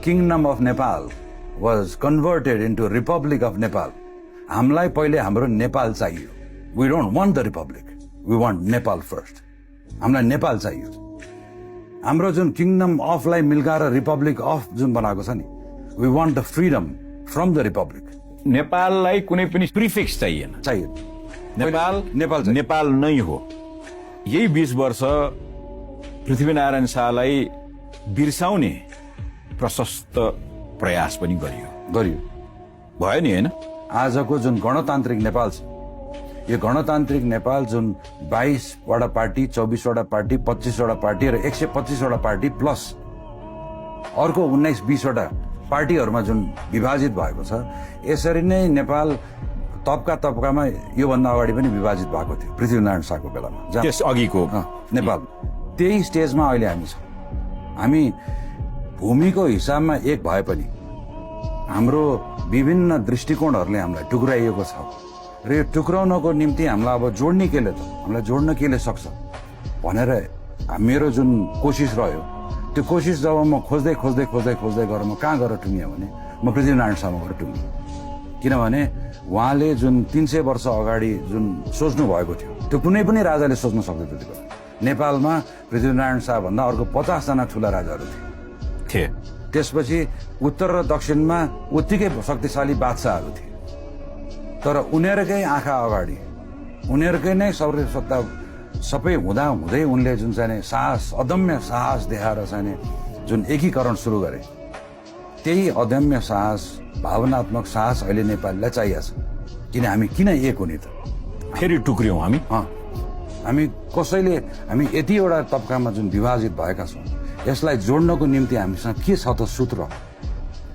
Kingdom of Nepal was converted into republic of Nepal, हामीलाई पहिले हाम्रो नेपाल चाहियो. We don't want the republic, we want Nepal first. हामीलाई नेपाल चाहियो. हाम्रो जुन किङडम अफलाई मिल्काएर रिपब्लिक अफ जुन बनाएको छ नि, we want the freedom from the republic. नेपाललाई कुनै पनि प्रिफिक्स चाहिएन. नेपाल नै हो. यही 20 वर्ष पृथ्वीनारायण शाहलाई बिर्साउने प्रशस्त प्रयास पनि गरियो. भयो नि, होइन? आजको जुन गणतान्त्रिक नेपाल छ, यो गणतान्त्रिक नेपाल जुन 22 वटा पार्टी, 24 वटा पार्टी, 25 वटा पार्टी र 125 वटा पार्टी प्लस अर्को 19-20 वटा पार्टीहरूमा जुन विभाजित भएको छ, यसरी नै नेपाल तबकामा योभन्दा अगाडि पनि विभाजित भएको थियो पृथ्वीनारायण शाहको बेलामा. त्यस अघिको नेपाल त्यही स्टेजमा अहिले हामी छौँ. हामी भूमिको हिसाबमा एक भए पनि हाम्रो विभिन्न दृष्टिकोणहरूले हामीलाई टुक्राइएको छ र यो टुक्राउनको निम्ति हामीलाई अब जोड्ने केले त, हामीलाई जोड्न केले सक्छ भनेर मेरो जुन कोसिस रह्यो, त्यो कोसिस जब म खोज्दै गएर म कहाँ गएर टुङ्गिएँ भने म पृथ्वीनारायण शाहमा गएर टुङ्गिएँ. किनभने उहाँले जुन 300 वर्ष अगाडि जुन सोच्नु भएको थियो, त्यो कुनै पनि राजाले सोच्न सक्दैन. त्यति बेला नेपालमा पृथ्वीनारायण शाह भन्दा अर्को 50 जना ठुला राजाहरू थिए. त्यसपछि उत्तर र दक्षिणमा उत्तिकै शक्तिशाली बादशाहहरू थिए. तर उनीहरूकै आँखा अगाडि, उनीहरूकै नै शौर्य सत्ता सबै हुँदै उनले जुन चाहिँ साहस, अदम्य साहस देखाएर चाहिँ जुन एकीकरण सुरु गरे, त्यही अदम्य साहस, भावनात्मक साहस अहिले नेपालीलाई चाहिएको छ. किन हामी किन एक हुने त? फेरि टुक्रियौँ हामी. हामी यतिवटा तबकामा जुन विभाजित भएका छौँ, यसलाई जोड्नको निम्ति हामीसँग के छ त सूत्र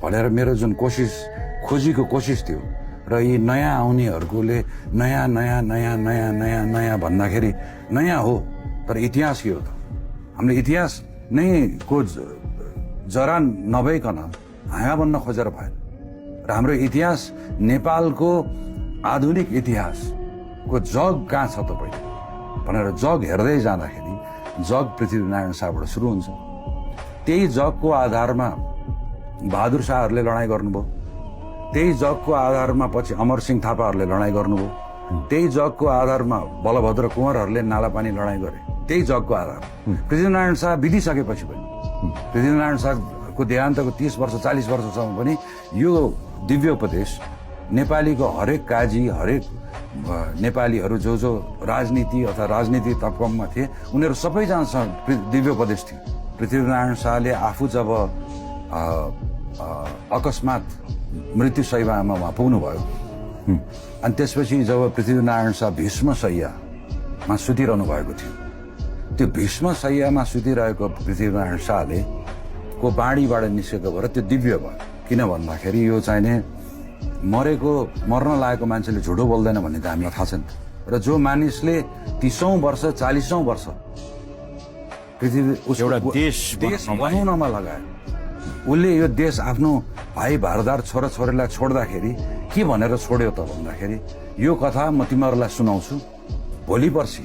भनेर मेरो जुन खोजीको कोसिस थियो. र यी नयाँ आउनेहरूले नयाँ भन्दाखेरि नयाँ हो, तर इतिहास के हो त? हामीले इतिहास नै को जरा नभइकन हाँगा बन्न खोजेर भएन. र हाम्रो इतिहास नेपालको आधुनिक इतिहासको जग कहाँ छ त पहिले भनेर जग हेर्दै जाँदाखेरि जग पृथ्वीनारायण शाहबाट सुरु हुन्छ. त्यही जगको आधारमा बहादुर शाहहरूले लडाईँ गर्नुभयो. त्यही जगको आधारमा पछि अमरसिंह थापाहरूले लडाईँ गर्नुभयो. त्यही जगको आधारमा बलभद्र कुँवरहरूले नालापानी लडाईँ गरे. त्यही जगको आधार पृथ्वीनारायण शाह बितिसकेपछि पनि, पृथ्वीनारायण शाहको देहान्तको 30 वर्ष 40 वर्षसम्म पनि यो दिव्य उपदेश नेपालीको हरेक काजी, हरेक नेपालीहरू जो राजनीति अथवा राजनीति तबकामा थिए, उनीहरू सबैजनासँग दिव्य उपदेश थियो. पृथ्वीनारायण शाहले आफू जब अकस्मात मृत्यु शैय्यामा उहाँ पुग्नुभयो, अनि त्यसपछि जब पृथ्वीनारायण शाह भीष्म शैय्यामा सुतिरहनु भएको थियो, त्यो भीष्म शैय्यामा सुतिरहेको पृथ्वीनारायण शाहले को बाढीबाट निस्केको भएर त्यो दिव्य भयो. किन भन्दाखेरि यो चाहिने मर्न लागेको मान्छेले झुटो बोल्दैन भन्ने त हामीलाई थाहा छ नि. र जो मानिसले 30औं वर्ष 40औं वर्ष एउटा देश बनाउनमा लगायो, उसले यो देश आफ्नो भाइ भारदार छोराछोरीलाई छोड्दाखेरि के भनेर छोड्यो त भन्दाखेरि, यो कथा म तिमीहरूलाई सुनाउँछु, भोलि पर्सि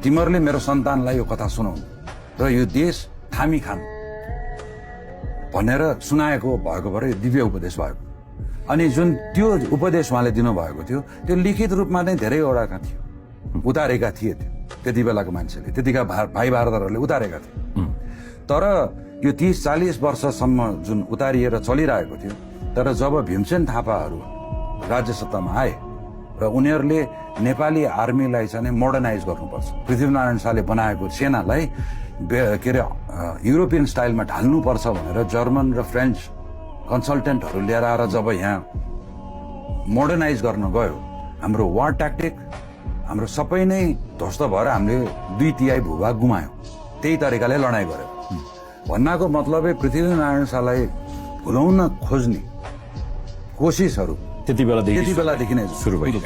तिमीहरूले मेरो सन्तानलाई यो कथा सुनाउनु र यो देश थामी खानु भनेर सुनाएको भएको भएर यो दिव्य उपदेश भएको. अनि जुन त्यो उपदेश उहाँले दिनुभएको थियो, त्यो लिखित रूपमा नै धेरैवटा थियो, उतारेका थिए. त्यति बेलाको मान्छेले, त्यतिका भाइ भारदारहरूले उतारेका थिए. तर यो 30-40 वर्षसम्म जुन उतारिएर चलिरहेको थियो, तर जब भीमसेन थापाहरू राज्य सत्तामा आए र उनीहरूले नेपाली आर्मीलाई चाहिँ मोडर्नाइज गर्नुपर्छ, पृथ्वीनारायण शाहले बनाएको सेनालाई के अरे युरोपियन स्टाइलमा ढाल्नुपर्छ भनेर जर्मन र फ्रेन्च कन्सल्टेन्टहरू लिएर आएर जब यहाँ मोडर्नाइज गर्न गयो, हाम्रो वार ट्याक्टिक, हाम्रो सबै नै ध्वस्त भएर हामीले 2/3 भूभाग गुमायौँ. त्यही तरिकाले लडाईँ गर्यो. भन्नाको मतलबै पृथ्वीनारायण शाहलाई भुलाउन खोज्ने कोसिसहरू त्यति बेलादेखि नै सुरु भयो.